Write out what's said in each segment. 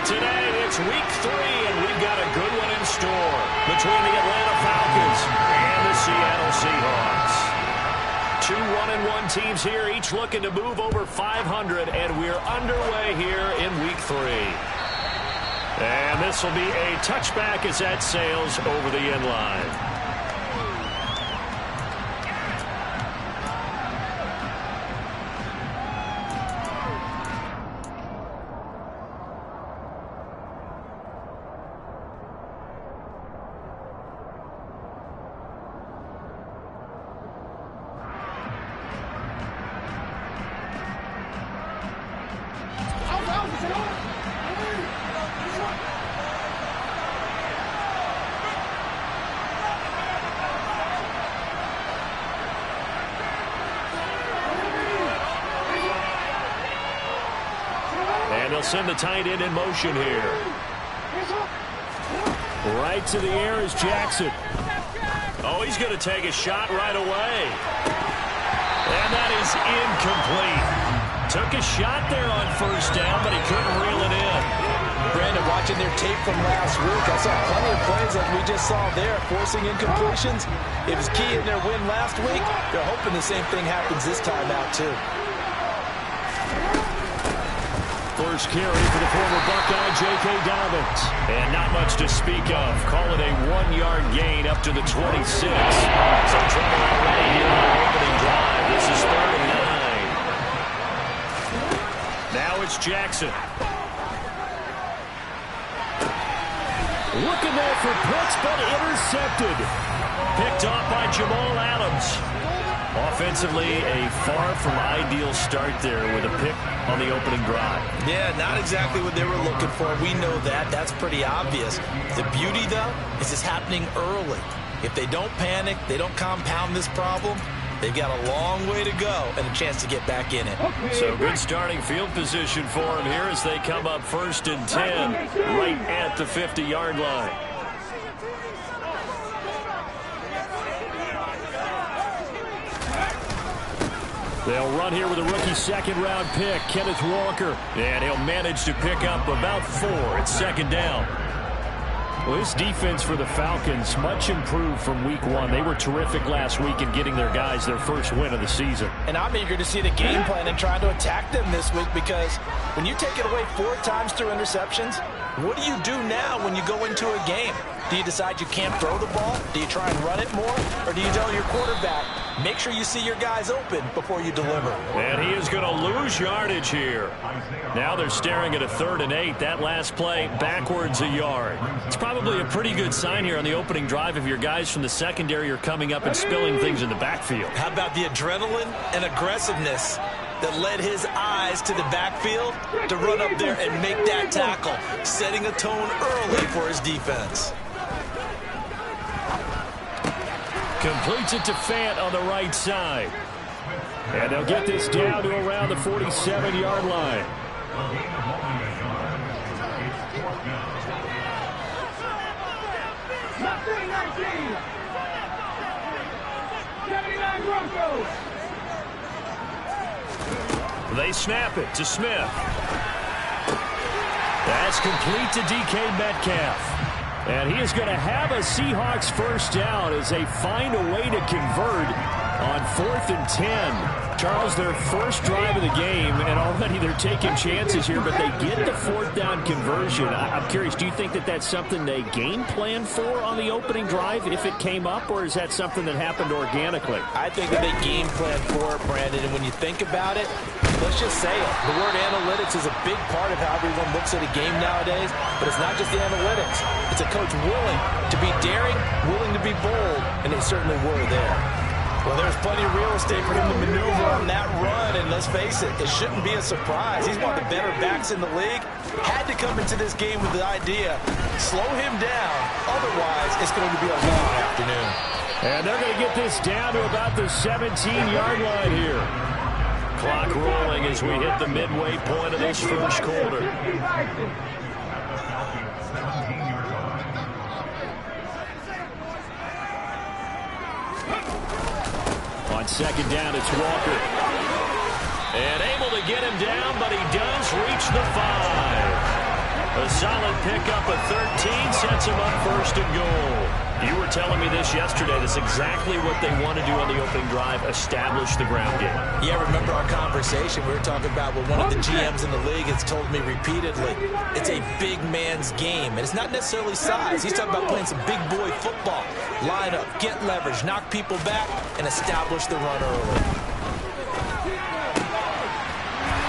Today, it's week 3, and we've got a good one in store between the Atlanta Falcons and the Seattle Seahawks. Two 1-1 teams here, each looking to move over 500, and we're underway here in week 3. And this will be a touchback as that sails over the end line. And they'll send the tight end in motion here. Right to the air is Jackson. Oh, he's going to take a shot right away. And that is incomplete. Took a shot there on first down, but he couldn't reel it in. Brandon, watching their tape from last week, I saw plenty of plays like we just saw there, forcing incompletions. It was key in their win last week. They're hoping the same thing happens this time out, too. First carry for the former Buckeye, J.K. Dobbins. And not much to speak of. Call it a 1-yard gain up to the 26. Some trouble already here on the opening drive. This is 3rd and 9. Now it's Jackson. Looking there for Pitts, but intercepted. Picked off by Jamal Adams. Offensively, a far from ideal start there with a pick on the opening drive. Yeah, not exactly what they were looking for. We know that. That's pretty obvious. The beauty, though, is it's happening early. If they don't panic, they don't compound this problem, they've got a long way to go and a chance to get back in it. So good starting field position for them here as they come up 1st and 10 right at the 50-yard line. They'll run here with a rookie second-round pick, Kenneth Walker. And he'll manage to pick up about 4 at 2nd down. Well, this defense for the Falcons, much improved from week 1. They were terrific last week in getting their guys their first win of the season. And I'm eager to see the game plan and trying to attack them this week, because when you take it away 4 times through interceptions, what do you do now when you go into a game? Do you decide you can't throw the ball? Do you try and run it more? Or do you tell your quarterback, make sure you see your guys open before you deliver? And he is going to lose yardage here. Now they're staring at a 3rd and 8. That last play, backwards a yard. It's probably a pretty good sign here on the opening drive if your guys from the secondary are coming up and spilling things in the backfield. How about the adrenaline and aggressiveness that led his eyes to the backfield to run up there and make that tackle, setting a tone early for his defense. Completes it to Fant on the right side. And they'll get this down to around the 47-yard line. They snap it to Smith. That's complete to DK Metcalf. And he is going to have a Seahawks first down as they find a way to convert on 4th and 10. Charles, their first drive of the game, and already they're taking chances here, but they get the 4th down conversion. I'm curious, do you think that that's something they game plan for on the opening drive if it came up, or is that something that happened organically? I think that they game plan for it, Brandon, and when you think about it, let's just say it. The word analytics is a big part of how everyone looks at a game nowadays, but it's not just the analytics. It's a coach willing to be daring, willing to be bold, and they certainly were there. Well, there's plenty of real estate for him to maneuver on that run, and let's face it, it shouldn't be a surprise. He's one of the better backs in the league. Had to come into this game with the idea, slow him down, otherwise it's going to be a long afternoon. And they're going to get this down to about the 17-yard line here. Clock rolling as we hit the midway point of this first quarter. On 2nd down, it's Walker. And able to get him down, but he does reach the 5. A solid pickup of 13 sets him up first and goal. You were telling me this yesterday. That's exactly what they want to do on the opening drive, establish the ground game. Yeah, remember our conversation? We were talking about what one of the GMs in the league has told me repeatedly. It's a big man's game, and it's not necessarily size. He's talking about playing some big boy football. Line up, get leverage, knock people back, and establish the run early.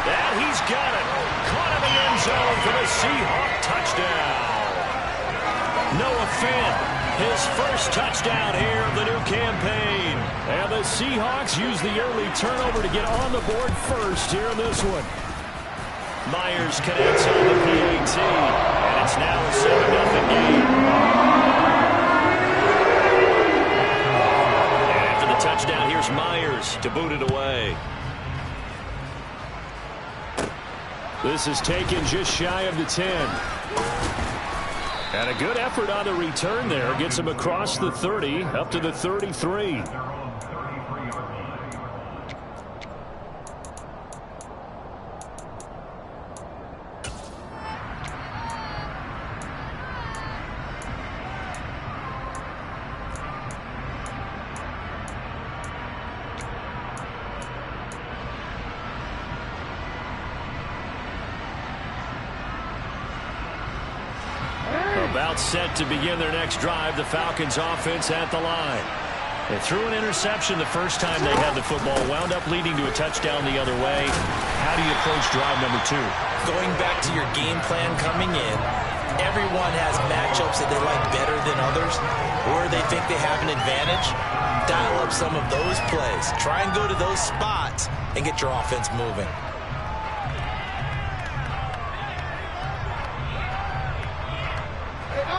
And he's got it. Caught in the end zone for the Seahawks touchdown. Noah Fant. His first touchdown here of the new campaign. And the Seahawks use the early turnover to get on the board first here in this one. Myers connects on the PAT. And it's now a 7-0 game. And after the touchdown, here's Myers to boot it away. This is taken just shy of the 10. And a good effort on the return there. Gets him across the 30, up to the 33. About set to begin their next drive. The Falcons offense at the line. They threw an interception the first time they had the football. Wound up leading to a touchdown the other way. How do you approach drive number 2? Going back to your game plan coming in, everyone has matchups that they like better than others, or they think they have an advantage. Dial up some of those plays. Try and go to those spots and get your offense moving.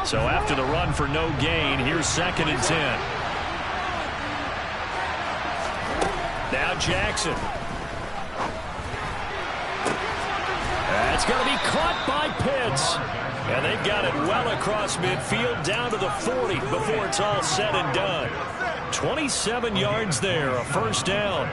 So after the run for no gain, here's 2nd and 10. Now Jackson. That's going to be caught by Pitts. And they've got it well across midfield down to the 40 before it's all said and done. 27 yards there, a first down.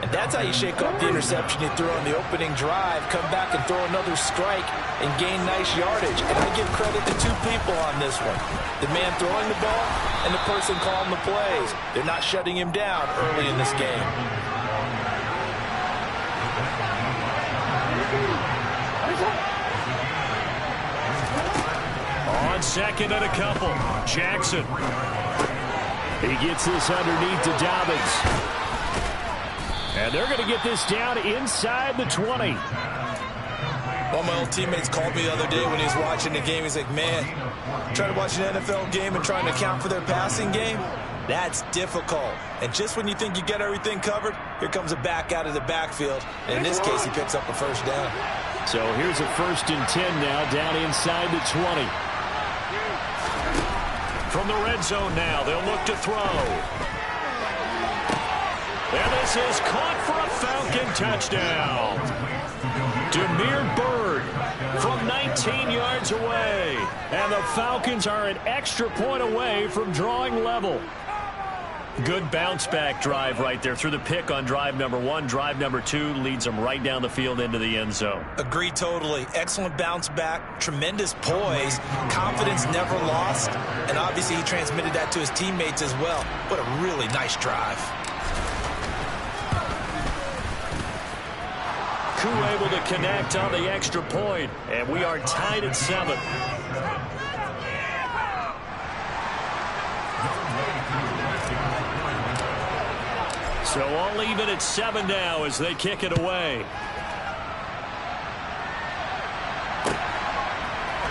And that's how you shake off the interception you threw on the opening drive. Come back and throw another strike and gain nice yardage. And I give credit to 2 people on this one. The man throwing the ball and the person calling the plays. They're not shutting him down early in this game. On 2nd and a couple, Jackson. He gets this underneath to Dobbins. And they're going to get this down inside the 20. One of my old teammates called me the other day when he was watching the game. He's like, man, trying to watch an NFL game and trying to account for their passing game? That's difficult. And just when you think you get everything covered, here comes a back out of the backfield. And in this case, he picks up a first down. So here's a 1st and 10 now, down inside the 20. From the red zone now, they'll look to throw. And this is caught for a Falcon touchdown. Demir Bird from 19 yards away. And the Falcons are an extra point away from drawing level. Good bounce-back drive right there through the pick on drive number 1. Drive number 2 leads them right down the field into the end zone. Agree totally. Excellent bounce-back, tremendous poise, confidence never lost, and obviously he transmitted that to his teammates as well. What a really nice drive. Koo able to connect on the extra point, and we are tied at 7. So all even at 7 now as they kick it away.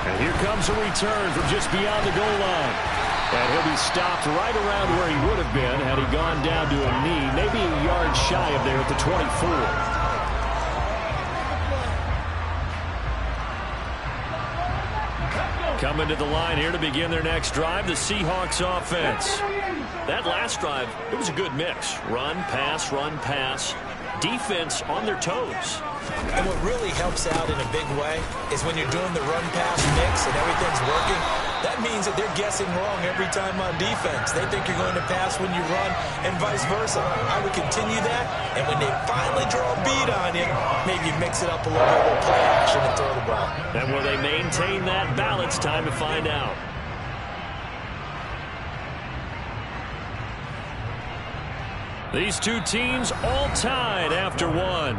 And here comes a return from just beyond the goal line. And he'll be stopped right around where he would have been had he gone down to a knee, maybe a yard shy of there at the 24. Coming to the line here to begin their next drive, the Seahawks offense. That last drive, it was a good mix. Run, pass, defense on their toes. And what really helps out in a big way is when you're doing the run-pass mix and everything's working, that means that they're guessing wrong every time on defense. They think you're going to pass when you run and vice versa. I would continue that, and when they finally draw a beat on you, maybe mix it up a little bit with play action and throw the ball. And will they maintain that balance? Time to find out. These two teams all tied after one.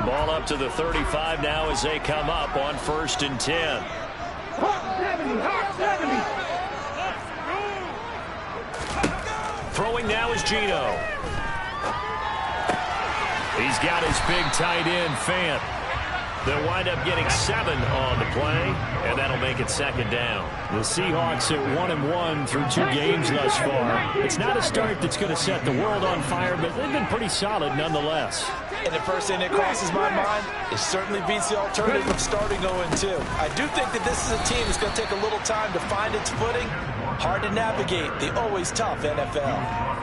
Ball up to the 35 now as they come up on 1st and 10. Throwing now is Geno. He's got his big tight end, Fant. They'll wind up getting 7 on the play, and that'll make it 2nd down. The Seahawks at 1-1 through 2 games thus far. It's not a start that's going to set the world on fire, but they've been pretty solid nonetheless. And the first thing that crosses my mind, it certainly beats the alternative of starting 0-2. I do think that this is a team that's going to take a little time to find its footing. Hard to navigate the always tough NFL.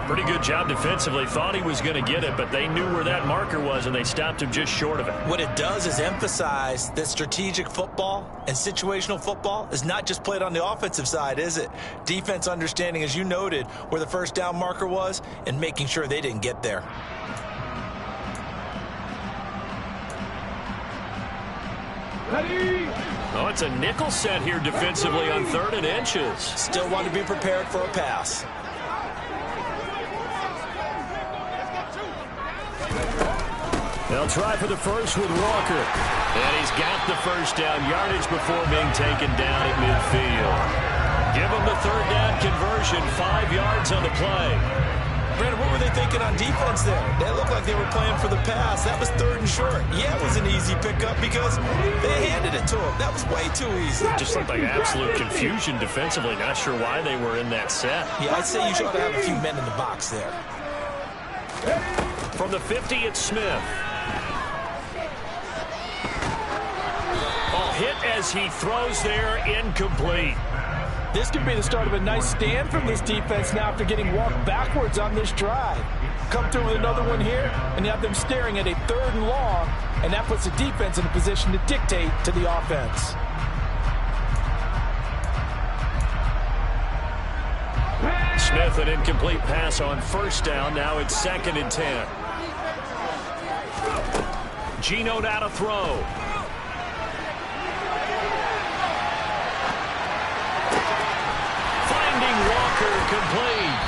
Pretty good job defensively. Thought he was going to get it, but they knew where that marker was, and they stopped him just short of it. What it does is emphasize that strategic football and situational football is not just played on the offensive side, is it? Defense understanding, as you noted, where the first down marker was and making sure they didn't get there. Oh, it's a nickel set here defensively on 3rd and inches. Still want to be prepared for a pass. They'll try for the first with Walker. And he's got the first down yardage before being taken down at midfield. Give him the 3rd down conversion, 5 yards on the play. Brandon, what were they thinking on defense there? They looked like they were playing for the pass. That was 3rd and short. Yeah, it was an easy pickup because they handed it to him. That was way too easy. Just looked like absolute confusion defensively. Not sure why they were in that set. Yeah, I'd say you should have a few men in the box there. From the 50, it's Smith. Hit as he throws there, incomplete. This could be the start of a nice stand from this defense now after getting walked backwards on this drive. Come through with another one here, and you have them staring at a 3rd and long, and that puts the defense in a position to dictate to the offense. Smith, an incomplete pass on 1st down. Now it's 2nd and 10. Geno now to throw. Walker complete.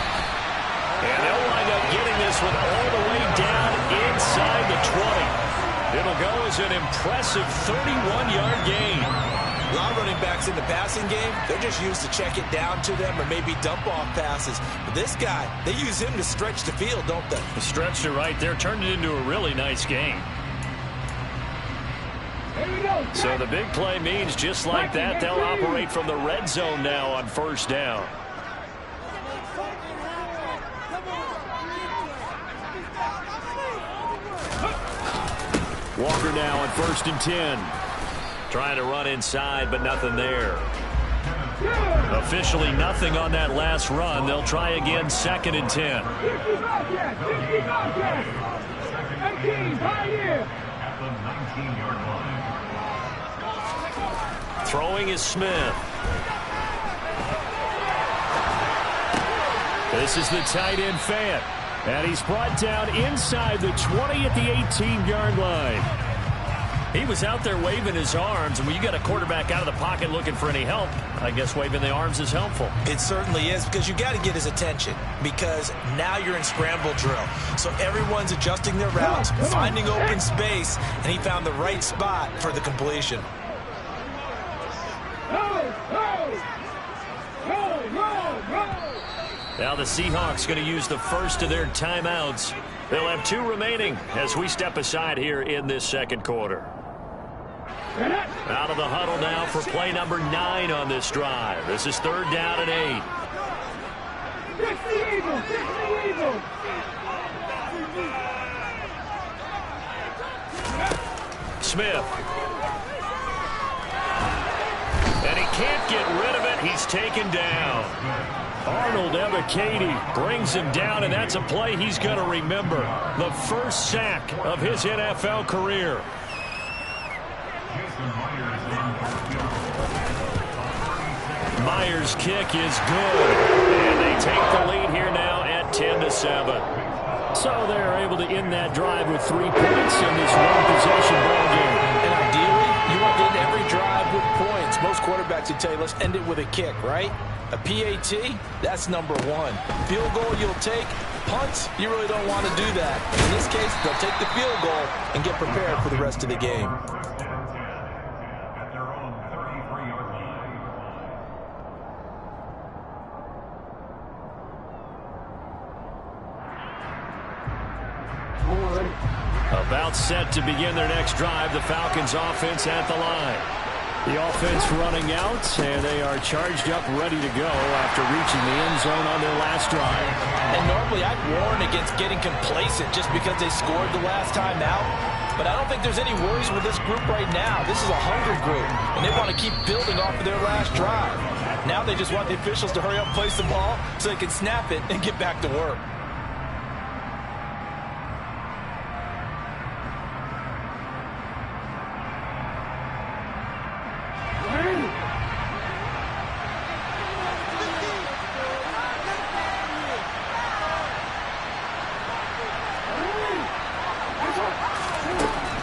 And they'll wind up getting this one all the way down inside the 20. It'll go as an impressive 31-yard gain. A lot of running backs in the passing game, they're just used to check it down to them or maybe dump off passes. But this guy, they use him to stretch the field, don't they? They stretched it right there, turned it into a really nice game. So the big play means just like that, they'll operate from the red zone now on 1st down. Walker now on 1st and 10. Trying to run inside, but nothing there. Officially nothing on that last run. They'll try again 2nd and 10. Throwing is Smith. This is the tight end, Fant. And he's brought down inside the 20 at the 18-yard line. He was out there waving his arms, and when you got a quarterback out of the pocket looking for any help, I guess waving the arms is helpful. It certainly is, because you got to get his attention, because now you're in scramble drill. So everyone's adjusting their routes, finding open space, and he found the right spot for the completion. Now the Seahawks going to use the first of their timeouts. They'll have 2 remaining as we step aside here in this 2nd quarter. Out of the huddle now for play number 9 on this drive. This is 3rd down and 8. Smith. And he can't get rid of it. He's taken down. Arnold Ebiketie brings him down, and that's a play he's going to remember. The first sack of his NFL career. Myers' kick is good. And they take the lead here now at 10-7. So they're able to end that drive with 3 points in this one-possession ball game. And ideally, you want to end every drive with points. Most quarterbacks would tell you, let's end it with a kick, right? A PAT, that's number 1. Field goal you'll take. Punts, you really don't want to do that. In this case, they'll take the field goal and get prepared for the rest of the game. About set to begin their next drive. The Falcons offense at the line. The offense running out, and they are charged up, ready to go after reaching the end zone on their last drive. And normally I'd warn against getting complacent just because they scored the last time out. But I don't think there's any worries with this group right now. This is a hungry group, and they want to keep building off of their last drive. Now they just want the officials to hurry up, place the ball, so they can snap it and get back to work.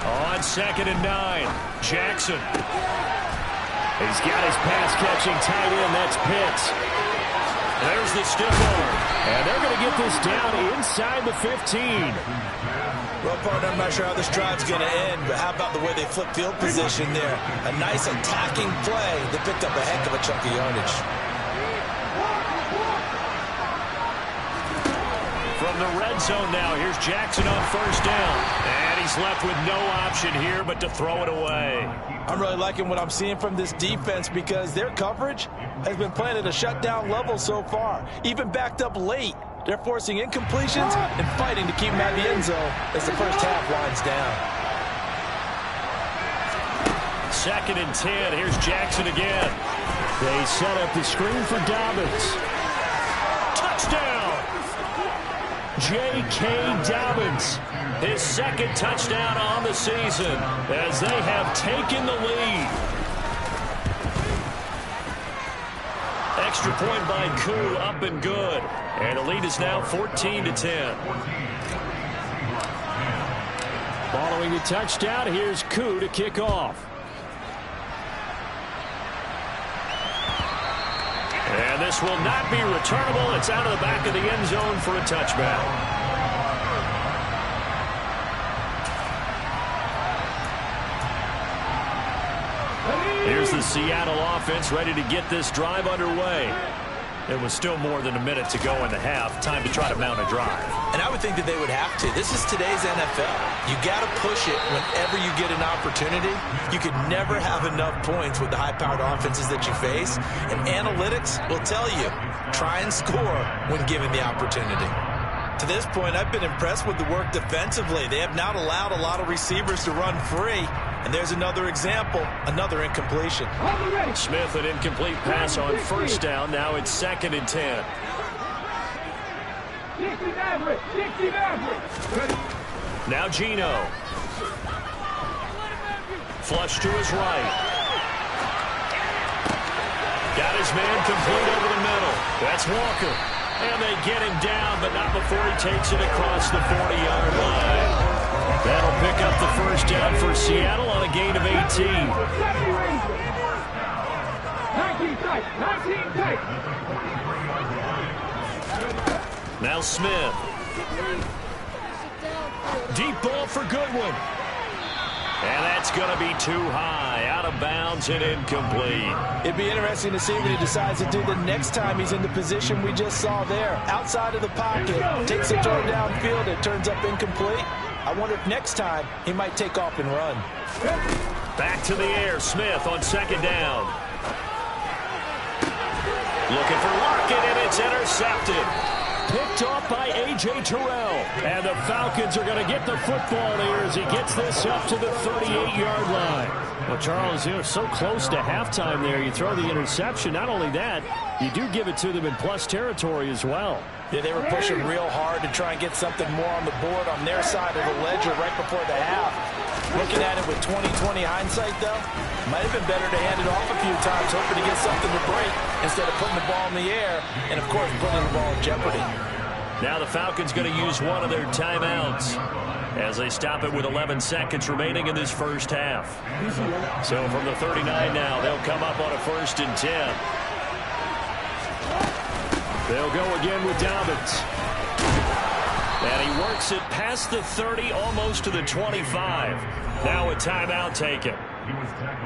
On 2nd and 9, Jackson. He's got his pass-catching tight end. That's Pitts. There's the stiff arm. And they're going to get this down inside the 15. Well, partner, I'm not sure how this drive's going to end, but how about the way they flip field position there? A nice attacking play that picked up a heck of a chunk of yardage. From the red zone now, here's Jackson on 1st down. And he's left with no option here but to throw it away. I'm really liking what I'm seeing from this defense because their coverage has been playing at a shutdown level so far. Even backed up late. They're forcing incompletions and fighting to keep them out of the end zone as the first half winds down. 2nd and 10. Here's Jackson again. They set up the screen for Dobbins. Touchdown! J.K. Dobbins, his 2nd touchdown on the season as they have taken the lead. Extra point by Koo, up and good. And the lead is now 14-10. Following the touchdown, here's Koo to kick off. And this will not be returnable. It's out of the back of the end zone for a touchback. Here's the Seattle offense ready to get this drive underway. There was still more than a minute to go in the half. Time to try to mount a drive. And I would think that they would have to. This is today's NFL. You got to push it whenever you get an opportunity. You could never have enough points with the high-powered offenses that you face. And analytics will tell you, try and score when given the opportunity. To this point, I've been impressed with the work defensively. They have not allowed a lot of receivers to run free. And there's another example, another incompletion. Smith, an incomplete pass on 1st down. Now it's 2nd and 10. Now Geno. Flush to his right. Got his man complete over the middle. That's Walker. And they get him down, but not before he takes it across the 40-yard line. That'll pick up the 1st down for Seattle on a gain of 18. Now Smith. Deep ball for Goodwin. And that's going to be too high. Out of bounds and incomplete. It'd be interesting to see what he decides to do the next time he's in the position we just saw there. Outside of the pocket, takes a throw downfield, it turns up incomplete. I wonder if next time he might take off and run. Back to the air. Smith on 2nd down. Looking for Lockett, and it's intercepted. picked off by A.J. Terrell. And the Falcons are going to get the football here as he gets this up to the 38-yard line. Well, Charles, you're so close to halftime there. You throw the interception. Not only that, you do give it to them in plus territory as well. Yeah, they were pushing real hard to try and get something more on the board on their side of the ledger right before the half. Looking at it with 20/20 hindsight, though, might have been better to hand it off a few times, hoping to get something to break instead of putting the ball in the air and, of course, putting the ball in jeopardy. Now the Falcons going to use one of their timeouts as they stop it with 11 seconds remaining in this first half. So from the 39 now, they'll come up on a 1st and 10. They'll go again with Dobbins. And he works it past the 30, almost to the 25. Now a timeout taken.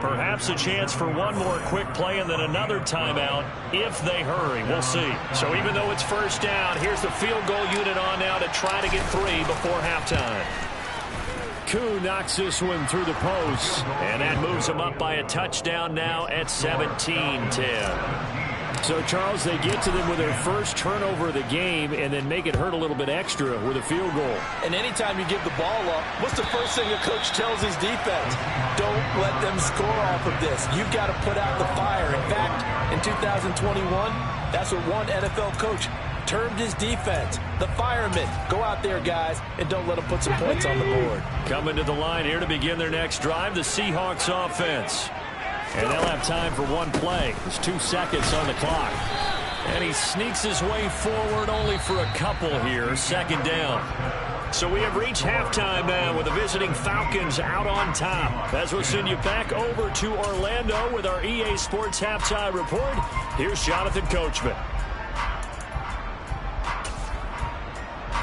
Perhaps a chance for one more quick play and then another timeout if they hurry. We'll see. So even though it's 1st down, here's the field goal unit on now to try to get 3 before halftime. Koo knocks this one through the post, and that moves them up by a touchdown now at 17-10. So, Charles, they get to them with their first turnover of the game and then make it hurt a little bit extra with a field goal. And anytime you give the ball up, what's the first thing a coach tells his defense? Don't let them score off of this. You've got to put out the fire. In fact, in 2021, that's what one NFL coach termed his defense, the firemen. Go out there, guys, and don't let them put some points on the board. Coming to the line here to begin their next drive, the Seahawks offense. And they'll have time for one play. There's 2 seconds on the clock. And he sneaks his way forward only for a couple here. 2nd down. So we have reached halftime now with the visiting Falcons out on top. As we'll send you back over to Orlando with our EA Sports Halftime Report, here's Jonathan Coachman.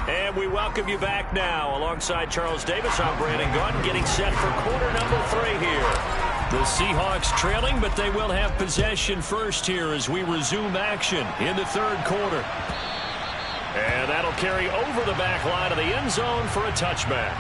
And we welcome you back now. Alongside Charles Davis, I'm Brandon Gaudin, getting set for quarter number 3 here. The Seahawks trailing, but they will have possession first here as we resume action in the 3rd quarter. And that'll carry over the back line of the end zone for a touchback.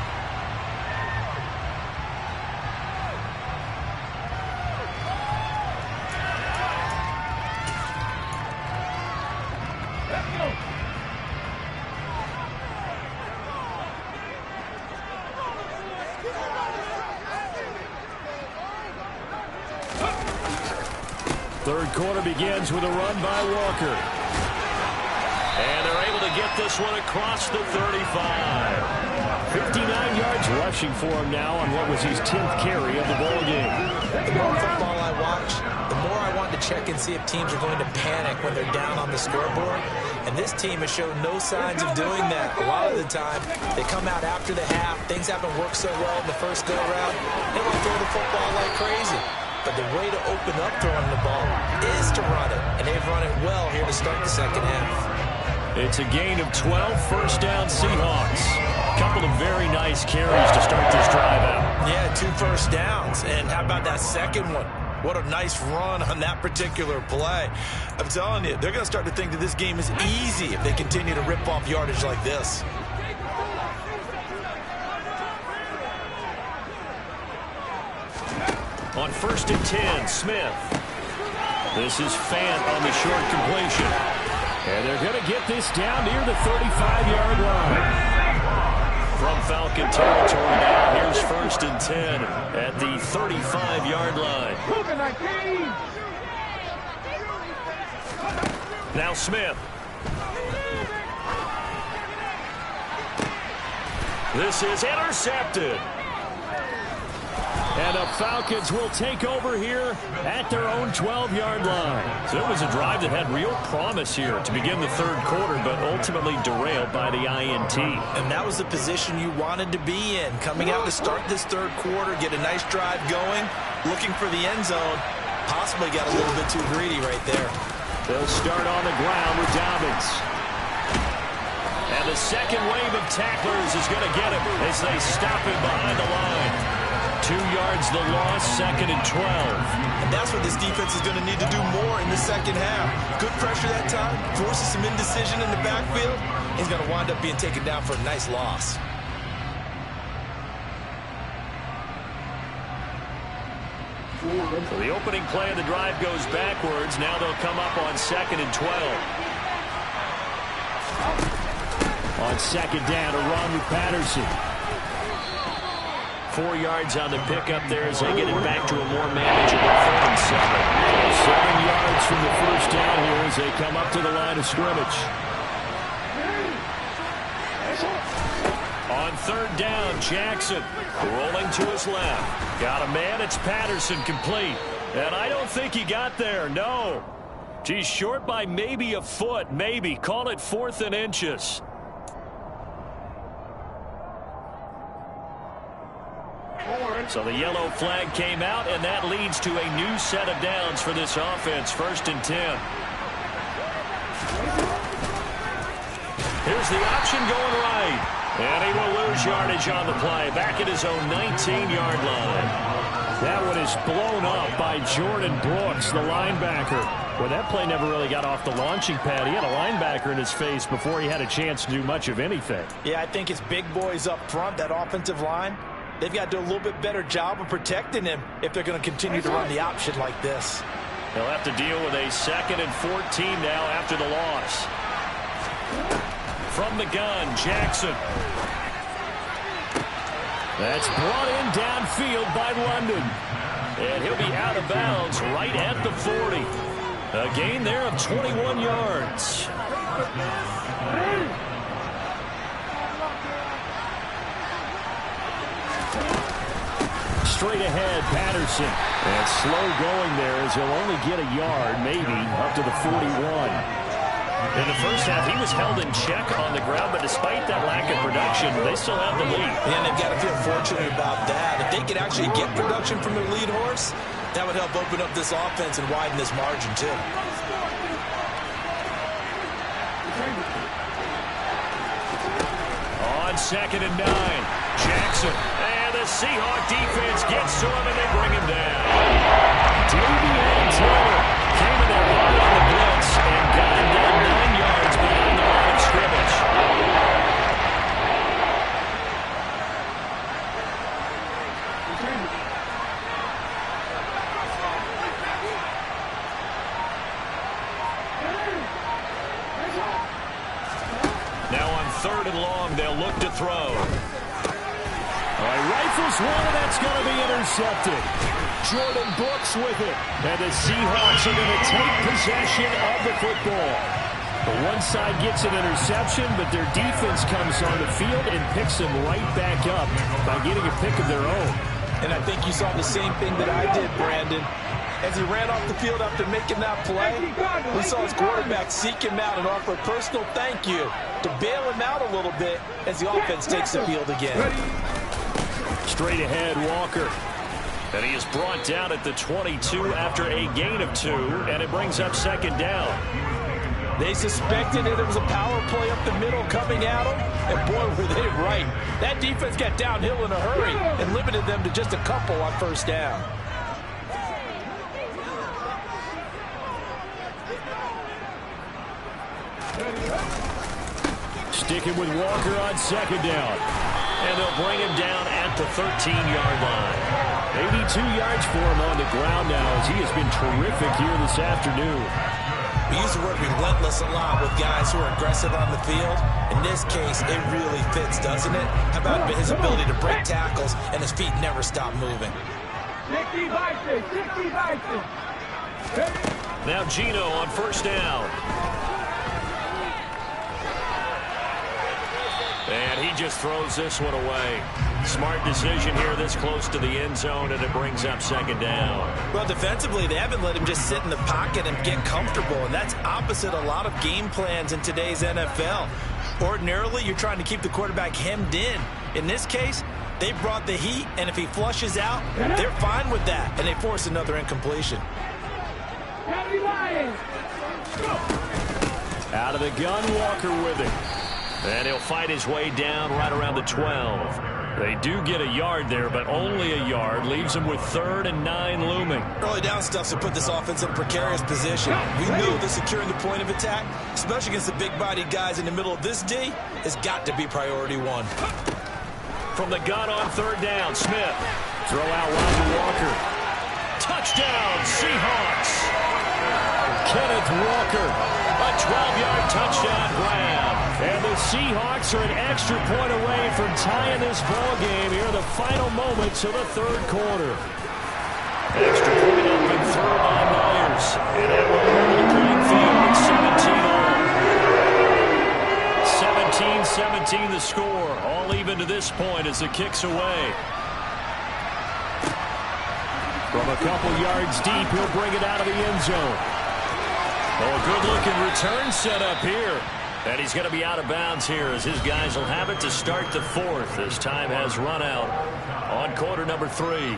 Third quarter begins with a run by Walker. And they're able to get this one across the 35. 59 yards rushing for him now on what was his 10th carry of the ball game. The more football I watch, the more I want to check and see if teams are going to panic when they're down on the scoreboard. And this team has shown no signs of doing that. A lot of the time, they come out after the half. Things haven't worked so well in the first go-around. They want to throw the football like crazy. But the way to open up throwing the ball is to run it. And they've run it well here to start the 2nd half. It's a gain of 12, 1st down Seahawks. A couple of very nice carries to start this drive out. Yeah, 2 first downs. And how about that second one? What a nice run on that particular play. I'm telling you, they're going to start to think that this game is easy if they continue to rip off yardage like this. On 1st and 10, Smith. This is Fant on the short completion. And they're going to get this down near the 35-yard line. From Falcon territory now, here's 1st and 10 at the 35-yard line. Now Smith. This is intercepted. And the Falcons will take over here at their own 12-yard line. So it was a drive that had real promise here to begin the 3rd quarter, but ultimately derailed by the INT. And that was the position you wanted to be in. Coming out to start this 3rd quarter, get a nice drive going, looking for the end zone. Possibly got a little bit too greedy right there. They'll start on the ground with Dobbins. And the second wave of tacklers is going to get him as they stop him behind the line. 2 yards the loss, 2nd and 12. And that's what this defense is going to need to do more in the 2nd half. Good pressure that time, forces some indecision in the backfield. He's going to wind up being taken down for a nice loss. So the opening play of the drive goes backwards. Now they'll come up on 2nd and 12. On second down, to run with Patterson. 4 yards on the pickup there as they get it back to a more manageable 3rd and 7. 7 yards from the first down here as they come up to the line of scrimmage. On 3rd down, Jackson rolling to his left. Got a man, it's Patterson, complete. And I don't think he got there, no. He's short by maybe a foot, maybe. Call it 4th and inches. So the yellow flag came out, and that leads to a new set of downs for this offense. 1st and 10. Here's the option going right. And he will lose yardage on the play. Back at his own 19-yard line. That one is blown up by Jordan Brooks, the linebacker. Well, that play never really got off the launching pad. He had a linebacker in his face before he had a chance to do much of anything. Yeah, I think it's big boys up front, that offensive line. They've got to do a little bit better job of protecting him if they're going to continue to run the option like this. They'll have to deal with a 2nd and 14 now after the loss. From the gun, Jackson. That's brought in downfield by London. And he'll be out of bounds right at the 40. A gain there of 21 yards. Straight ahead, Patterson. And slow going there as he'll only get a yard, maybe, up to the 41. In the first half, he was held in check on the ground, but despite that lack of production, they still have the lead. And they've got to feel fortunate about that. If they could actually get production from their lead horse, that would help open up this offense and widen this margin, too. On 2nd and 9, Jackson. And the Seahawks defense gets to him, and they bring him down. Davian Taylor came in there hard on the blitz and got him down 9 yards behind the line of scrimmage. Now on 3rd and long, they'll look to throw. Rifles one, and that's going to be intercepted. Jordan Brooks with it. And the Seahawks are going to take possession of the football. The one side gets an interception, but their defense comes on the field and picks them right back up by getting a pick of their own. And I think you saw the same thing that I did, Brandon. As he ran off the field after making that play, we saw his quarterback seek him out and offer a personal thank you to bail him out a little bit as the offense takes the field again. Straight ahead, Walker. And he is brought down at the 22 after a gain of 2, and it brings up 2nd down. They suspected that it was a power play up the middle coming at them, and boy, were they right. That defense got downhill in a hurry and limited them to just a couple on 1st down. Sticking with Walker on 2nd down. And they'll bring him down at the 13-yard line. 82 yards for him on the ground now as he has been terrific here this afternoon. We use the word relentless a lot with guys who are aggressive on the field. In this case, it really fits, doesn't it? How about his ability to break tackles and his feet never stop moving? Now Gino on 1st down. And he just throws this one away. Smart decision here this close to the end zone, and it brings up 2nd down. Well, defensively, they haven't let him just sit in the pocket and get comfortable, and that's opposite a lot of game plans in today's NFL. Ordinarily, you're trying to keep the quarterback hemmed in. In this case, they brought the heat, and if he flushes out, they're fine with that, and they force another incompletion. Out of the gun, Walker with it. And he'll fight his way down right around the 12. They do get a yard there, but only a yard. Leaves them with 3rd and 9 looming. Early down stuff to put this offense in a precarious position. We know that securing the point of attack, especially against the big-bodied guys in the middle of this D, has got to be priority 1. From the gun on 3rd down, Smith. Throw out Roger Walker. Touchdown, Seahawks. Kenneth Walker, a 12-yard touchdown grab. And the Seahawks are an extra point away from tying this ball game here in the final moments of the third quarter. Extra point up and throw by Myers. And that will go to the playing field at 17 all. 17-17 the score. All even to this point as the kick's away. From a couple yards deep, he'll bring it out of the end zone. Oh, good-looking return set up here. And he's going to be out of bounds here as his guys will have it to start the fourth as time has run out on quarter number 3.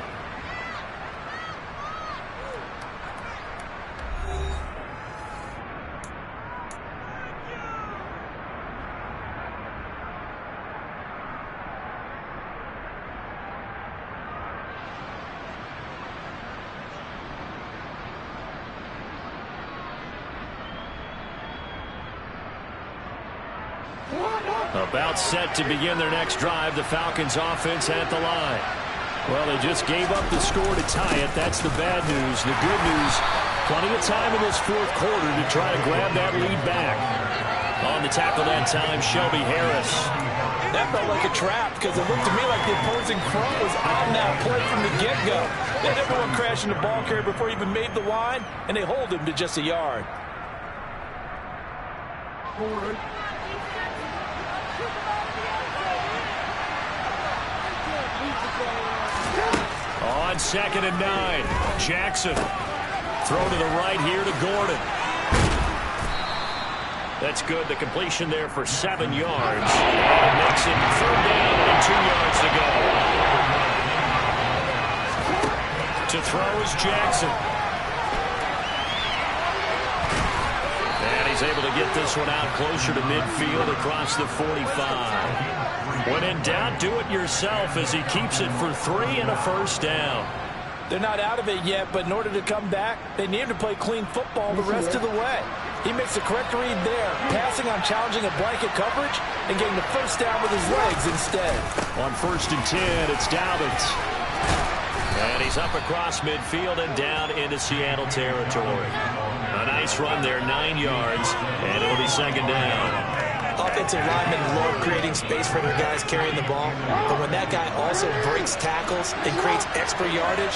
About set to begin their next drive. The Falcons offense at the line. Well, they just gave up the score to tie it. That's the bad news. The good news, plenty of time in this fourth quarter to try to grab that lead back. On the tackle that time, Shelby Harris. That felt like a trap because it looked to me like the opposing front was on that play from the get-go. They had everyone crashing the ball carrier before he even made the line, and they hold him to just a yard. On 2nd and 9, Jackson. Throw to the right here to Gordon. That's good. The completion there for 7 yards. And it makes it 3rd down and 2 yards to go. To throw is Jackson. And he's able to get this one out closer to midfield across the 45. When in doubt, do it yourself as he keeps it for 3 and a first down. They're not out of it yet, but in order to come back, they need to play clean football the rest of the way. He makes the correct read there, passing on challenging a blanket coverage and getting the first down with his legs instead. On 1st and 10, it's Dobbins. And he's up across midfield and down into Seattle territory. A nice run there, 9 yards, and it'll be 2nd down. Offensive linemen love creating space for their guys carrying the ball, but when that guy also breaks tackles and creates extra yardage,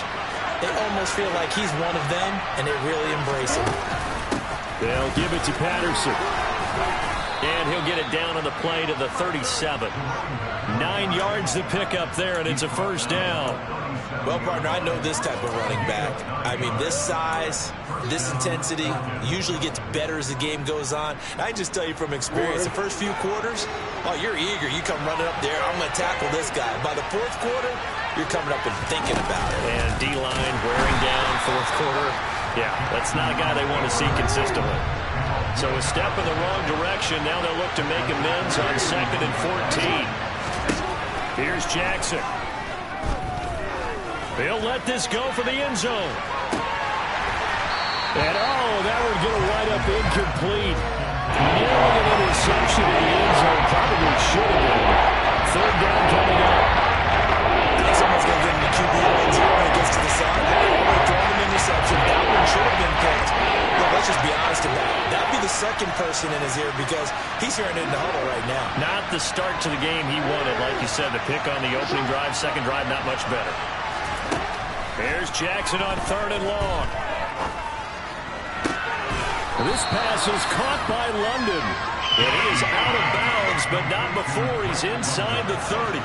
they almost feel like he's one of them, and they really embrace him. They'll give it to Patterson. And he'll get it down on the play to the 37. 9 yards to pick up there, and it's a first down. Well, partner, I know this type of running back. I mean, this size, this intensity usually gets better as the game goes on. I just tell you from experience, the first few quarters, oh, you're eager. You come running up there, I'm going to tackle this guy. By the 4th quarter, you're coming up and thinking about it. And D-line wearing down 4th quarter. Yeah, that's not a guy they want to see consistently. So a step in the wrong direction. Now they'll look to make amends on 2nd and 14. Here's Jackson. He'll let this go for the end zone. And, oh, that would get a right up incomplete. Nearly an interception in the end zone. Probably should have been. 3rd down coming up. Someone's going to get in the QB lines here when it gets to the side. They're already throwing an interception. That one should have been picked. Look, let's just be honest about it. That would be the second person in his ear because he's hearing it in the huddle right now. Not the start to the game he wanted. Like you said, the pick on the opening drive, second drive, not much better. Here's Jackson on 3rd and long. This pass is caught by London. And he is out of bounds, but not before he's inside the 30.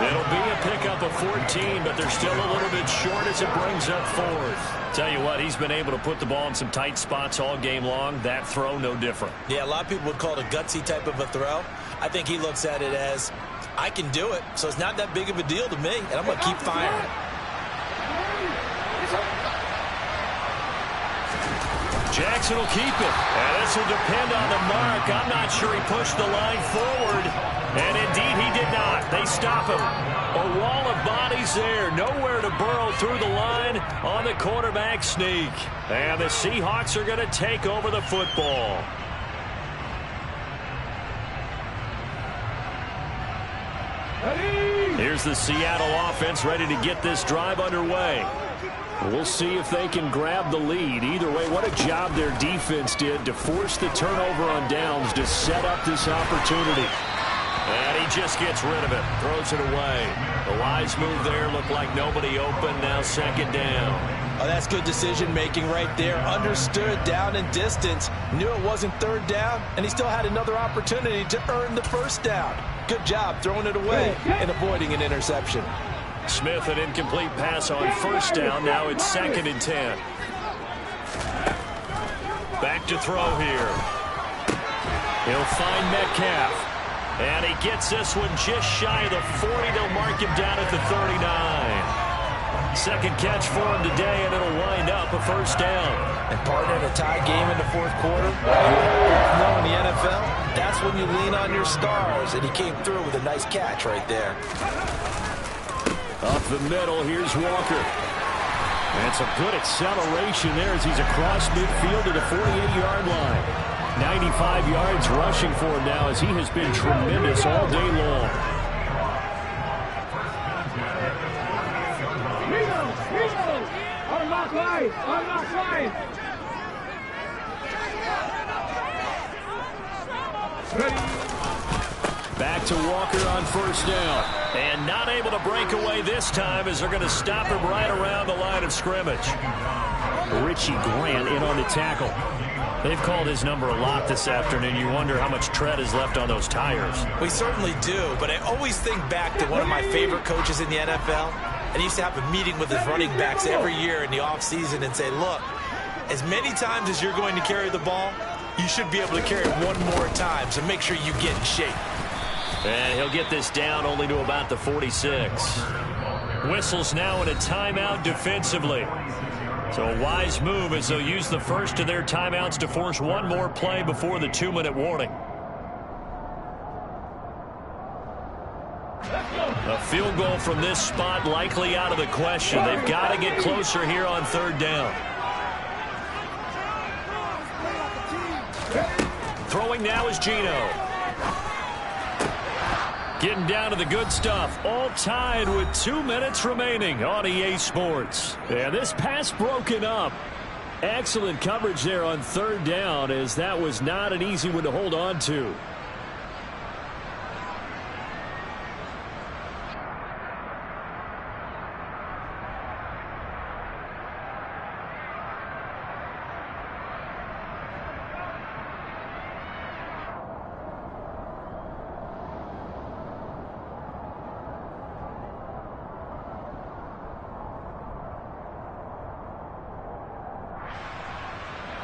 It'll be a pickup of 14, but they're still a little bit short as it brings up 4th. Tell you what, he's been able to put the ball in some tight spots all game long. That throw, no different. Yeah, a lot of people would call it a gutsy type of a throw. I think he looks at it as, I can do it, so it's not that big of a deal to me, and I'm going to keep firing. Jackson will keep it. And this will depend on the mark. I'm not sure he pushed the line forward. And indeed he did not. They stop him. A wall of bodies there. Nowhere to burrow through the line on the quarterback sneak. And the Seahawks are going to take over the football. Here's the Seattle offense ready to get this drive underway. We'll see if they can grab the lead. Either way, what a job their defense did to force the turnover on downs to set up this opportunity. And he just gets rid of it, throws it away. The wise move there, looked like nobody open, now second down. Oh, that's good decision-making right there. Understood down and distance, knew it wasn't third down, and he still had another opportunity to earn the first down. Good job throwing it away and avoiding an interception. Smith, an incomplete pass on first down. Now it's 2nd and 10. Back to throw here. He'll find Metcalf. And he gets this one just shy of the 40. They'll mark him down at the 39. Second catch for him today, and it'll wind up a first down. And partner, in a tie game in the fourth quarter, you know in the NFL, that's when you lean on your stars. And he came through with a nice catch right there. Up the middle, here's Walker. And some good acceleration there as he's across midfield to the 48-yard line. 95 yards rushing for him now as he has been tremendous all day long. Back to Walker on first down. And not able to break away this time as they're going to stop him right around the line of scrimmage. Richie Grant in on the tackle. They've called his number a lot this afternoon. You wonder how much tread is left on those tires. We certainly do, but I always think back to one of my favorite coaches in the NFL. And he used to have a meeting with his running backs every year in the offseason and say, look, as many times as you're going to carry the ball, you should be able to carry it one more time, so make sure you get in shape. And he'll get this down only to about the 46. Whistles now in a timeout defensively. So a wise move as they'll use the first of their timeouts to force one more play before the 2-minute warning. A field goal from this spot likely out of the question. They've got to get closer here on third down. Throwing now is Geno. Getting down to the good stuff. All tied with 2 minutes remaining on EA Sports. And this pass broken up. Excellent coverage there on third down, as that was not an easy one to hold on to.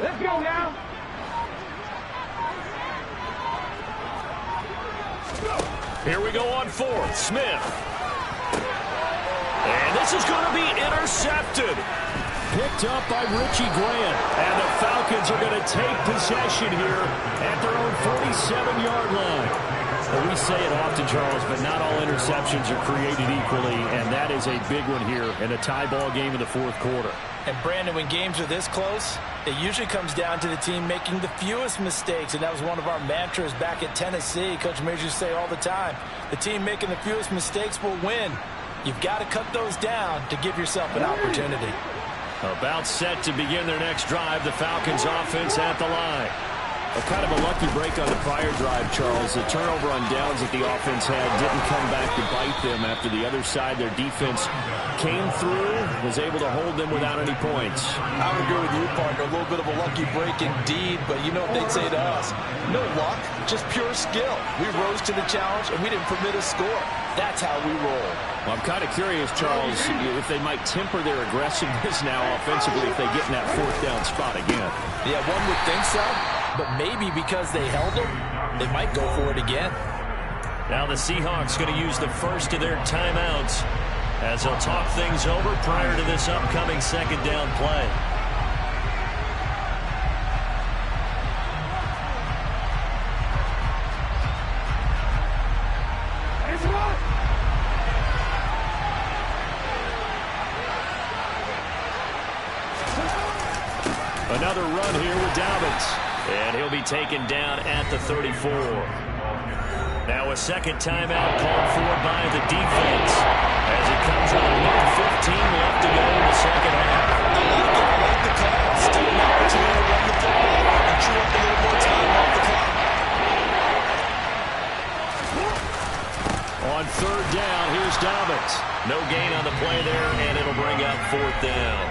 Let's go now. Here we go on fourth. Smith. And this is going to be intercepted. Picked up by Richie Grant. And the Falcons are going to take possession here at their own 47-yard line. Well, we say it often, Charles, but not all interceptions are created equally, and that is a big one here in a tie ball game in the fourth quarter. And, Brandon, when games are this close, it usually comes down to the team making the fewest mistakes, and that was one of our mantras back at Tennessee. Coach Major used to say all the time, the team making the fewest mistakes will win. You've got to cut those down to give yourself an opportunity. About set to begin their next drive, the Falcons offense at the line. Kind of a lucky break on the prior drive, Charles. The turnover on downs that the offense had didn't come back to bite them after the other side. Their defense came through, was able to hold them without any points. I would agree with you, partner. A little bit of a lucky break indeed, but you know what they'd say to us. No luck, just pure skill. We rose to the challenge, and we didn't permit a score. That's how we roll. Well, I'm kind of curious, Charles, if they might temper their aggressiveness now offensively if they get in that fourth down spot again. Yeah, one would think so. But maybe because they held them, they might go for it again. Now the Seahawks going to use the first of their timeouts as they'll talk things over prior to this upcoming second down play. Another run here with Dobbins. And he'll be taken down at the 34. Now a second timeout called for by the defense as it comes with a minute 15 left to go in the second half. gain on the play there, and it'll bring up 4th down.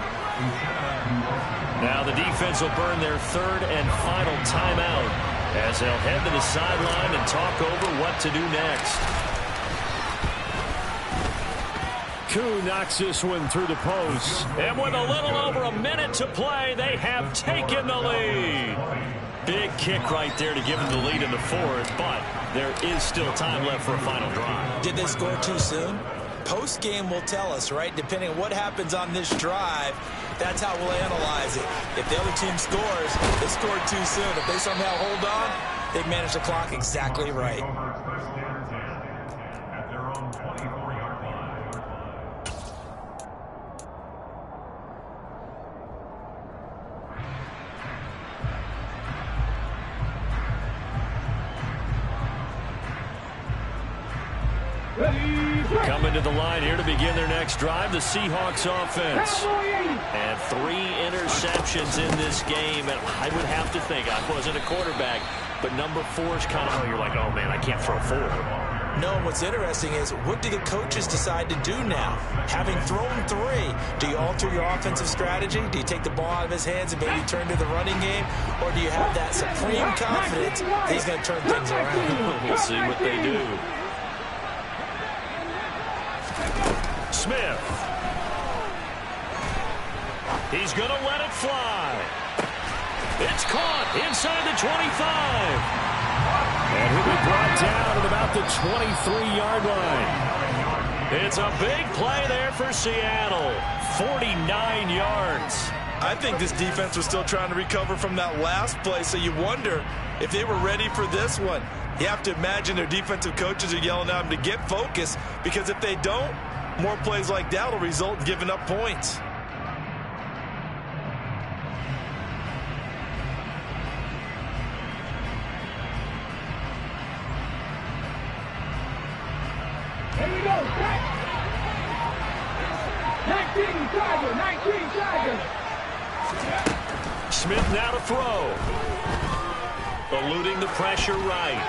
Now the defense will burn their 3rd and final timeout as they'll head to the sideline and talk over what to do next. Koo knocks this one through the post. And with a little over a minute to play, they have taken the lead. Big kick right there to give them the lead in the 4th, but there is still time left for a final drive. Did they score too soon? Post-game will tell us, right? Depending on what happens on this drive, that's how we'll analyze it. If the other team scores, they scored too soon. If they somehow hold on, they've managed the clock exactly right. Coming to the line here to begin their next drive, the Seahawks offense. And 3 interceptions in this game, and I would have to think, I wasn't a quarterback, but number 4 is kind of, you're like, oh man, I can't throw 4. No, what's interesting is, what do the coaches decide to do now? Having thrown 3, do you alter your offensive strategy? Do you take the ball out of his hands and maybe turn to the running game? Or do you have that supreme confidence that he's going to turn things around? We'll see what they do. Smith. He's going to let it fly. It's caught inside the 25. And he'll be brought down at about the 23-yard line. It's a big play there for Seattle. 49 yards. I think this defense was still trying to recover from that last play, so you wonder if they were ready for this one. You have to imagine their defensive coaches are yelling at them to get focused, because if they don't, more plays like that will result in giving up points. Here we go. 19 Tigers. Smith now to throw. Eluding the pressure right.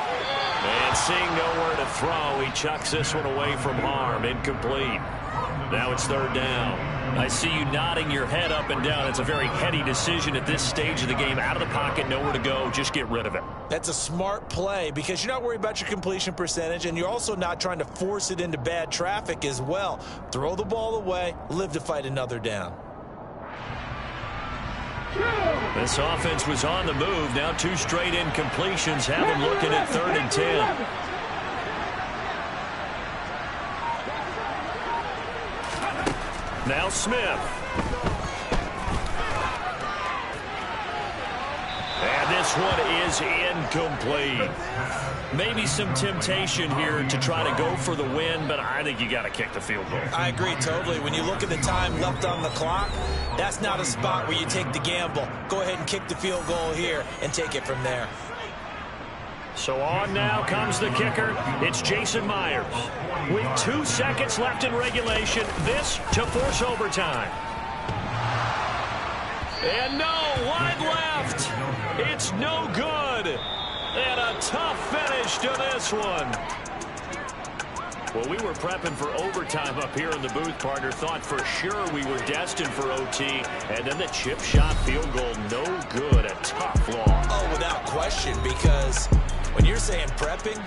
And seeing nowhere to throw, he chucks this one away from harm. Incomplete. Now it's 3rd down. I see you nodding your head up and down. It's a very heady decision at this stage of the game. Out of the pocket, nowhere to go. Just get rid of it. That's a smart play, because you're not worried about your completion percentage, and you're also not trying to force it into bad traffic as well. Throw the ball away, live to fight another down. This offense was on the move. Now 2 straight incompletions have them looking at 3rd and 10. Now Smith. And this one is incomplete. Maybe some temptation here to try to go for the win, but I think you got to kick the field goal. I agree totally. When you look at the time left on the clock, that's not a spot where you take the gamble. Go ahead and kick the field goal here and take it from there. So on now comes the kicker. It's Jason Myers. With 2 seconds left in regulation, this to force overtime. And no, wide left. It's no good. And a tough finish to this one. Well, we were prepping for overtime up here in the booth, partner. Thought for sure we were destined for OT. And then the chip shot field goal, no good. A tough loss. Oh, without question, because when you're saying prepping,